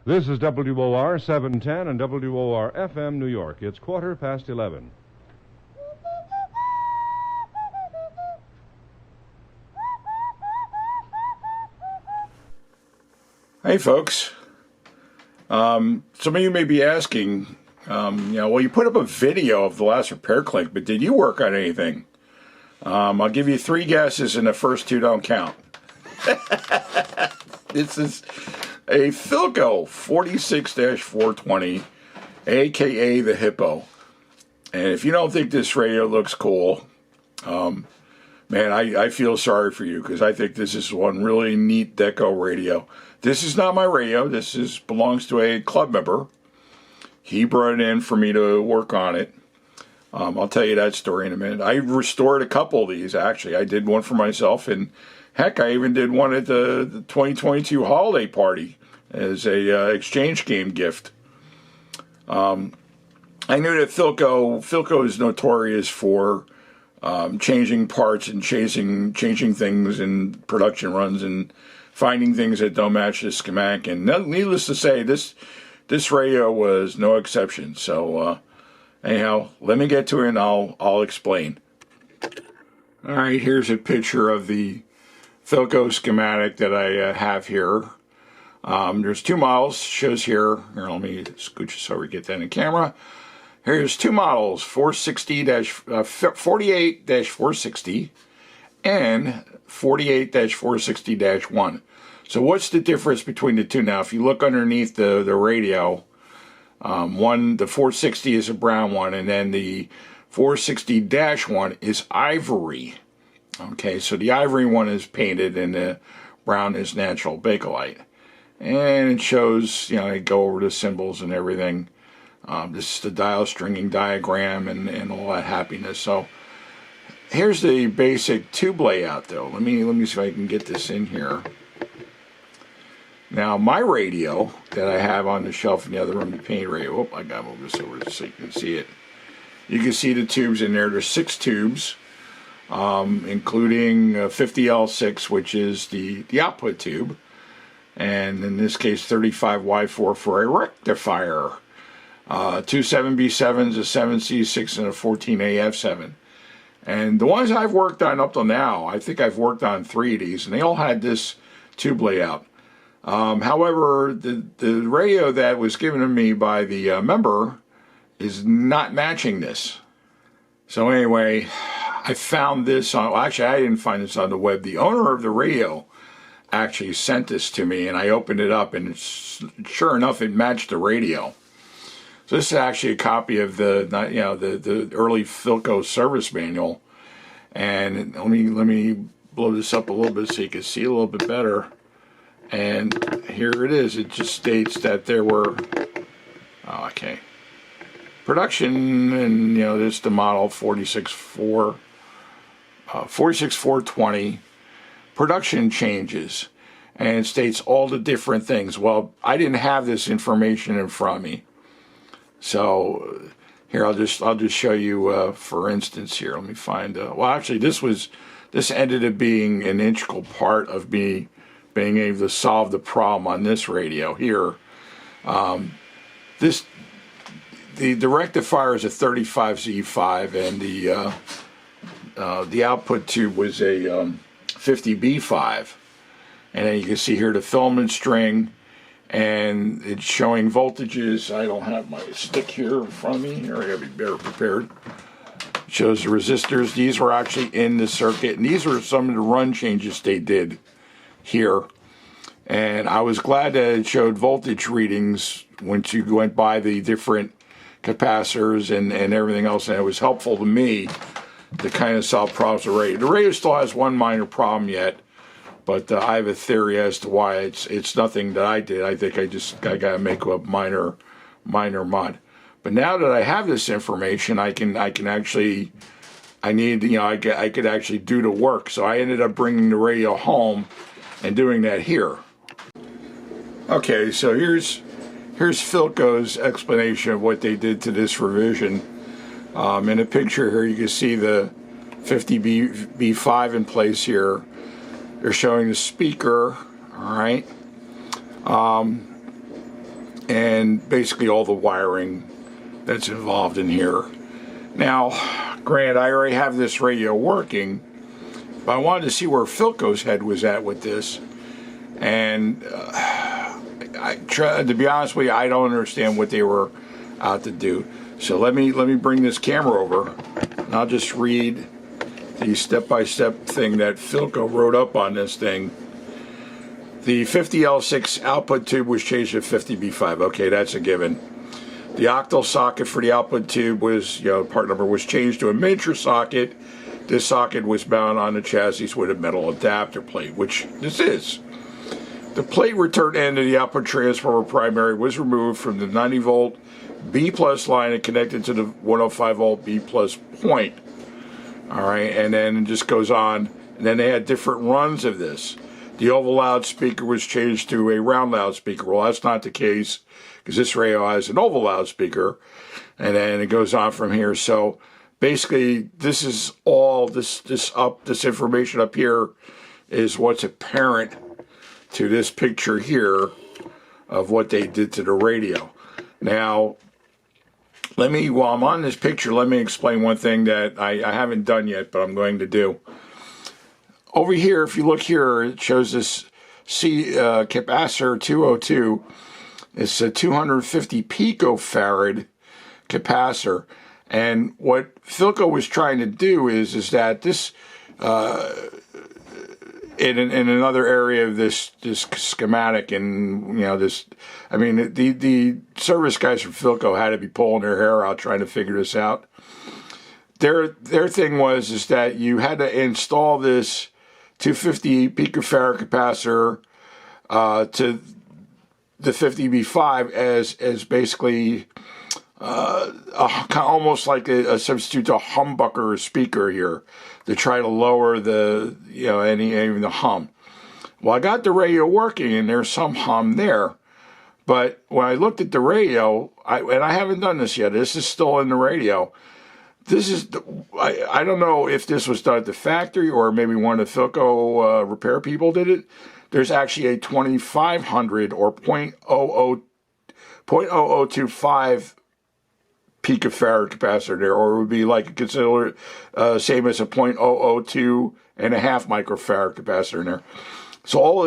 This is WOR 710 and WOR FM New York. It's 11:15. Hey, folks. Some of you may be asking, well, you put up a video of the last repair clinic, but did you work on anything? I'll give you 3 guesses, and the first 2 don't count. This is a Philco 46-420, a.k.a. the Hippo. And if you don't think this radio looks cool, man, I feel sorry for you, because I think this is one really neat deco radio. This is not my radio. This belongs to a club member. He brought it in for me to work on it. I'll tell you that story in a minute. I restored a couple of these, actually. I did one for myself, and heck, I even did one at the 2022 holiday party as a exchange game gift. I knew that Philco is notorious for changing parts and changing things in production runs and finding things that don't match the schematic. And needless to say, this radio was no exception. So anyhow, let me get to it and I'll explain. All right, here's a picture of the Philco schematic that I have here. There's 2 models, shows here. Here, let me scooch this over, get that in camera. Here's 2 models, 48-460 and 48-460-1. So what's the difference between the two? Now, if you look underneath the radio, the 460 is a brown one, and then the 460-1 is ivory. Okay, so the ivory one is painted, and the brown is natural Bakelite. And it shows, I go over the symbols and everything. This is the dial stringing diagram and all that happiness. So here's the basic tube layout, though. Let me see if I can get this in here. Now, my radio that I have on the shelf in the other room, the paint radio. Oh, I got to move this over so you can see it. You can see the tubes in there. There's 6 tubes, including 50L6, which is the output tube. And in this case, 35Y4 for a rectifier. 2 7B7s, a 7C6, and a 14AF7. And the ones I've worked on up till now, I think I've worked on 3 of these, and they all had this tube layout. However, the radio that was given to me by the member is not matching this. So anyway, I found this on, well, actually I didn't find this on the web. The owner of the radio actually sent this to me, and I opened it up, and sure enough, it matched the radio. So this is actually a copy of the early Philco service manual. And let me blow this up a little bit so you can see a little bit better. And here it is. It just states that there were, production, and this is the model 46420, production changes, and it states all the different things. Well, I didn't have this information in front of me. So here, I'll just show you, for instance, here. Let me find. Well, actually, this ended up being an integral part of me being able to solve the problem on this radio here. The rectifier is a 35Z5, and the output tube was a 50B5, and then you can see here the filament string. And it's showing voltages. I don't have my stick here in front of me. Here, I gotta be better prepared. It shows the resistors. These were actually in the circuit, and these are some of the run changes they did here. And I was glad that it showed voltage readings once you went by the different capacitors and everything else, and it was helpful to me to kind of solve problems with the radio. The radio still has one minor problem yet. But I have a theory as to why it's nothing that I did. I think I got to make a minor mod. But now that I have this information, I could actually do the work. So I ended up bringing the radio home and doing that here. Okay, so here's Philco's explanation of what they did to this revision. In the picture here, you can see the 50B5 in place here. They're showing the speaker, all right. and basically all the wiring that's involved in here. Now, granted, I already have this radio working, but I wanted to see where Philco's head was at with this. And to be honest with you, I don't understand what they were out to do. So let me bring this camera over, and I'll just read the step-by-step thing that Philco wrote up on this thing. The 50L6 output tube was changed to 50B5. Okay, that's a given. The octal socket for the output tube was, part number was changed to a miniature socket. This socket was mounted on the chassis with a metal adapter plate, which this is. The plate return end of the output transformer primary was removed from the 90 volt B plus line and connected to the 105 volt B plus point. All right, and then it just goes on. And then they had different runs of this. The oval loudspeaker was changed to a round loudspeaker. Well, that's not the case, because this radio has an oval loudspeaker, and then it goes on from here. So basically, this is all this information up here is what's apparent to this picture here of what they did to the radio. Now, while I'm on this picture, let me explain one thing that I haven't done yet, but I'm going to do. Over here, if you look here, it shows this capacitor 202. It's a 250 picofarad capacitor. And what Philco was trying to do is that this, in another area of this schematic, and the service guys from Philco had to be pulling their hair out trying to figure this out. Their thing was that you had to install this 250 picofarad capacitor to the 50B5 as basically almost like a substitute to a humbucker speaker here to try to lower the even the hum. Well, I got the radio working and there's some hum there, but when I looked at the radio, and I haven't done this yet. This is still in the radio. This is I don't know if this was done at the factory or maybe one of the Philco repair people did it. There's actually a 2500 or 0.0025 picofarad capacitor there, or it would be like considered same as a 0.002 and a half microfarad capacitor in there. So all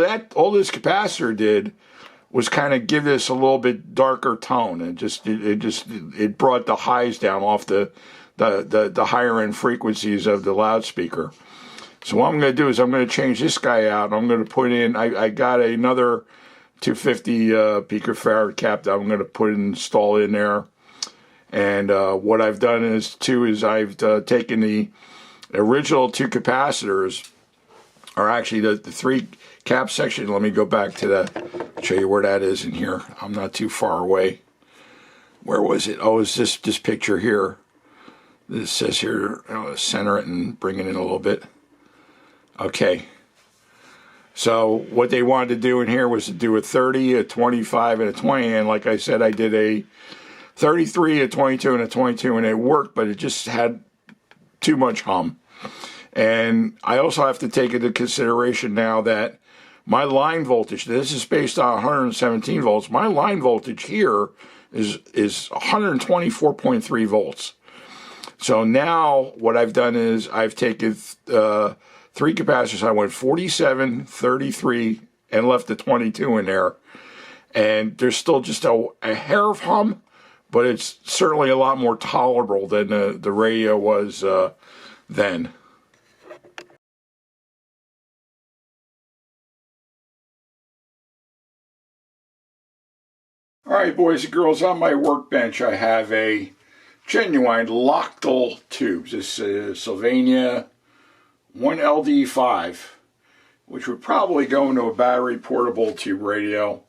this capacitor did was kind of give this a little bit darker tone, and it brought the highs down off the higher end frequencies of the loudspeaker. So what I'm going to do is I'm going to change this guy out. I'm going to put in, I got another 250 picofarad cap that I'm going to install in there. And what I've done is I've taken the original two capacitors, or actually the three cap section. Let me go back to show you where that is in here. I'm not too far away. Where was it? Oh, it's this picture here. This says here, center it and bring it in a little bit. Okay. So what they wanted to do in here was to do a 30, a 25, and a 20. And like I said, I did a 33, a 22, and a 22, and it worked, but it just had too much hum. And I also have to take into consideration now that my line voltage, this is based on 117 volts, my line voltage here is 124.3 volts. So now what I've done is I've taken three capacitors. I went 47, 33, and left the 22 in there. And there's still just a hair of hum, but it's certainly a lot more tolerable than the radio was then. All right, boys and girls, on my workbench I have a genuine Loctal tubes. This is Sylvania 1LD5, which would probably go into a battery portable tube radio.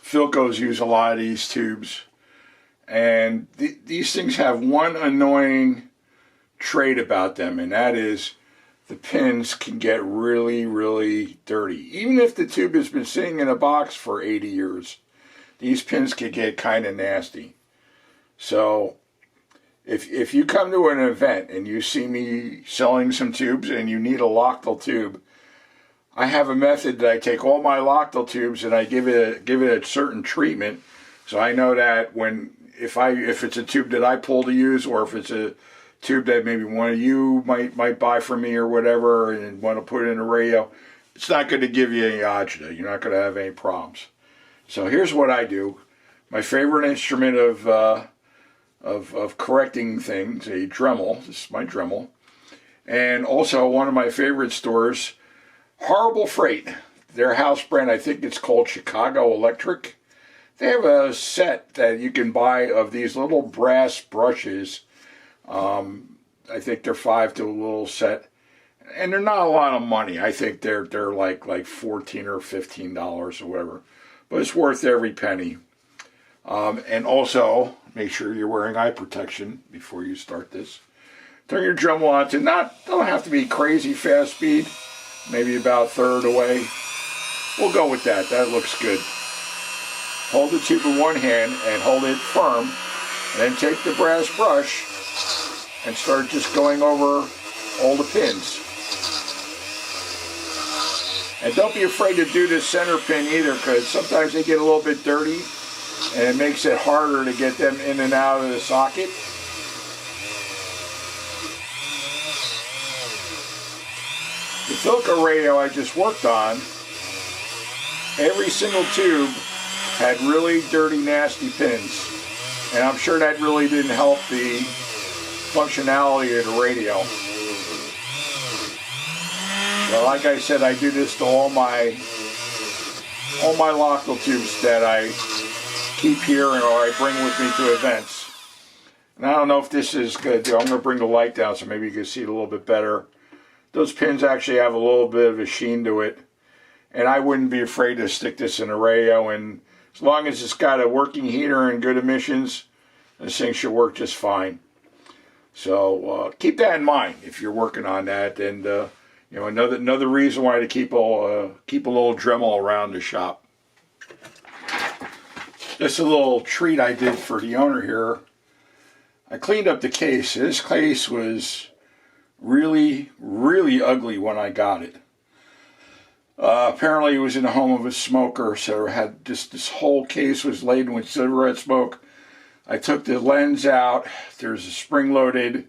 Philco's use a lot of these tubes, and these things have one annoying trait about them, and that is the pins can get really, really dirty. Even if the tube has been sitting in a box for 80 years, these pins can get kind of nasty. So if you come to an event and you see me selling some tubes and you need a Loctal tube, I have a method that I take all my Loctite tubes and I give it a certain treatment, so I know that if it's a tube that I pull to use, or if it's a tube that maybe one of you might buy from me or whatever and want to put in a radio, it's not going to give you any agita. You're not going to have any problems. So here's what I do. My favorite instrument of correcting things, a Dremel. This is my Dremel. And also one of my favorite stores, Horrible Freight. Their house brand, I think it's called Chicago Electric. They have a set that you can buy of these little brass brushes. I think they're $5 to a little set. And they're not a lot of money. I think they're like $14 or $15 or whatever. But it's worth every penny. And also, make sure you're wearing eye protection before you start this. Turn your Dremel on to don't have to be crazy fast speed. Maybe about a third away. We'll go with that. That looks good. Hold the tube in one hand and hold it firm. And then take the brass brush and start just going over all the pins. And don't be afraid to do this center pin either, because sometimes they get a little bit dirty and it makes it harder to get them in and out of the socket. The Philco radio I just worked on, every single tube had really dirty, nasty pins. And I'm sure that really didn't help the functionality of the radio. So like I said, I do this to all my Loctite tubes that I keep here or I bring with me to events. And I don't know if this is good. I'm going to bring the light down so maybe you can see it a little bit better. Those pins actually have a little bit of a sheen to it. And I wouldn't be afraid to stick this in a radio. And as long as it's got a working heater and good emissions, this thing should work just fine. So keep that in mind if you're working on that. And you know, another reason why to keep a little Dremel around the shop. Just a little treat I did for the owner here. I cleaned up the case. This case was really, really ugly when I got it. Apparently it was in the home of a smoker, so it had this whole case was laden with cigarette smoke. I took the lens out. There's a spring-loaded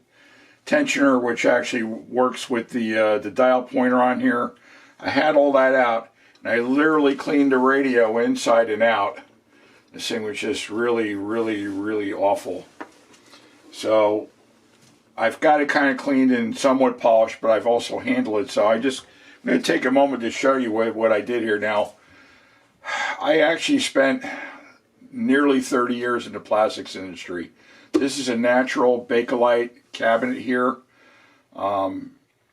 tensioner which actually works with the dial pointer on here. I had all that out, and I literally cleaned the radio inside and out. This thing was just really, really, really awful. So I've got it kind of cleaned and somewhat polished, but I've also handled it. So I'm going to take a moment to show you what I did here. Now, I actually spent nearly 30 years in the plastics industry. This is a natural Bakelite cabinet here.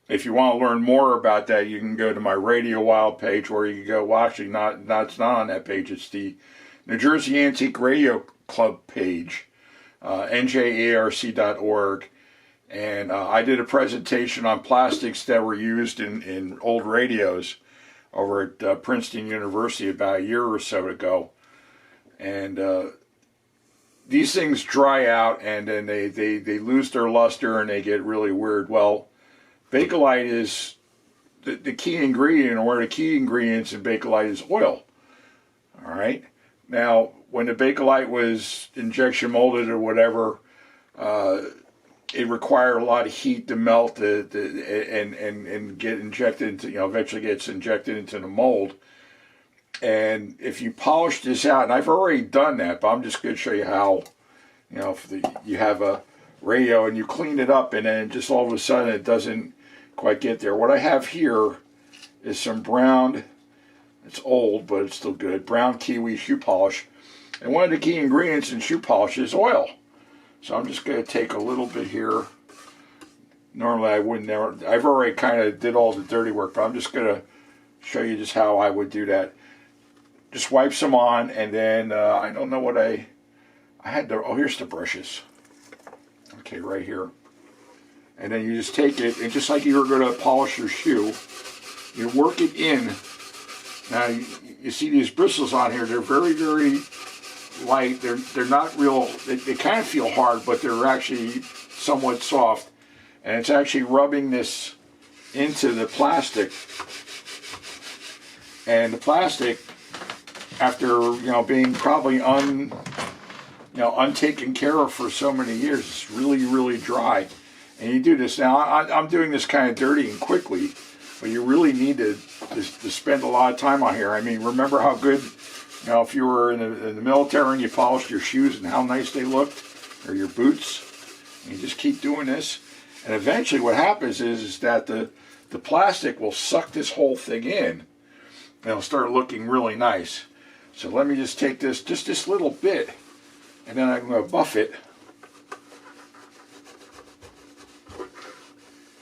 If you want to learn more about that, you can go to my Radio Wild page, where you can go, well, actually, it's not on that page. It's the New Jersey Antique Radio Club page, njarc.org. And I did a presentation on plastics that were used in old radios over at Princeton University about a year or so ago. And these things dry out, and then they lose their luster and they get really weird. Well, Bakelite is the key ingredient, or one of the key ingredients in Bakelite is oil. All right. Now, when the Bakelite was injection molded or whatever, it required a lot of heat to melt and get injected into, eventually gets injected into the mold. And if you polish this out, and I've already done that, but I'm just going to show you how, if you have a radio and you clean it up and then just all of a sudden it doesn't quite get there. What I have here is some brown, it's old, but it's still good, brown kiwi shoe polish. And one of the key ingredients in shoe polish is oil. So I'm just going to take a little bit here. Normally I wouldn't never, I've already kind of did all the dirty work, but I'm just going to show you just how I would do that. Just wipe some on, and then I don't know what I had to, oh, here's the brushes. Okay, right here. And then you just take it, and just like you were going to polish your shoe, you work it in. Now, you see these bristles on here, they're very, very light. They're not real, they kind of feel hard, but they're actually somewhat soft. And it's actually rubbing this into the plastic. And the plastic, after being probably untaken care of for so many years, it's really, really dry. And you do this now. I'm doing this kind of dirty and quickly, but you really need to spend a lot of time on here. I mean, remember how good, if you were in the military and you polished your shoes and how nice they looked, or your boots. And you just keep doing this, and eventually what happens is that the plastic will suck this whole thing in, and it'll start looking really nice. So let me just take just this little bit, and then I'm going to buff it.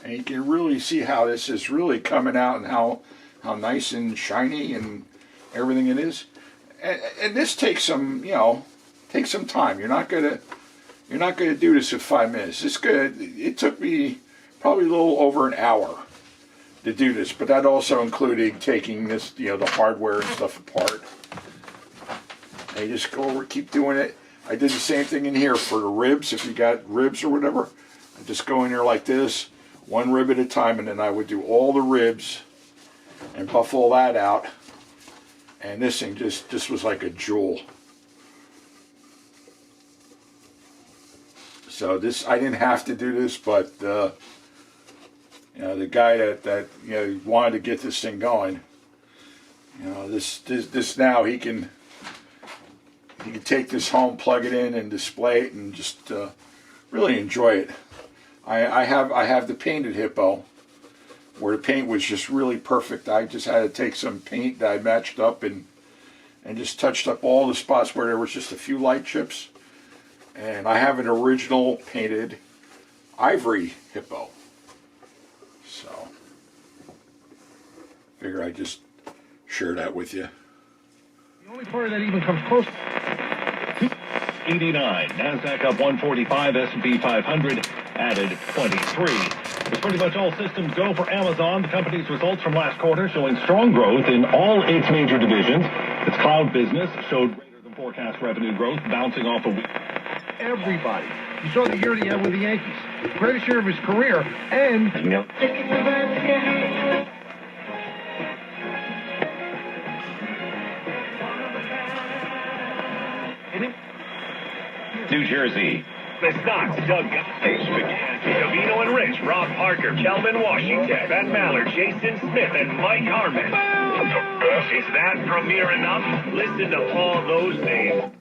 And you can really see how this is really coming out, and how nice and shiny and everything it is. And this takes some, time. You're not gonna do this in 5 minutes. It took me probably a little over an hour to do this, but that also included taking this, the hardware and stuff apart. And you just go over, keep doing it. I did the same thing in here for the ribs. If you got ribs or whatever, I just go in there like this, one rib at a time, and then I would do all the ribs and buff all that out. And this thing just was like a jewel. So this, I didn't have to do this, but the guy that wanted to get this thing going, this now he can take this home, plug it in, and display it, and just really enjoy it. I have the painted Hippo, where the paint was just really perfect. I just had to take some paint that I matched up and just touched up all the spots where there was just a few light chips. And I have an original painted ivory Hippo. So, figure I'd just share that with you. The only part that even comes close. 89, NASDAQ up 145, S&P 500 added 23. It's pretty much all systems go for Amazon. The company's results from last quarter showing strong growth in all its major divisions. Its cloud business showed greater than forecast revenue growth, bouncing off a week. Everybody. You saw the year he had with the Yankees. Greatest year of his career, and... New Jersey. The Stocks, Doug Cavino and Rich, Rob Parker, Kelvin Washington, Ben Mallard, Jason Smith, and Mike Harmon. Is that premiere enough? Listen to all those names.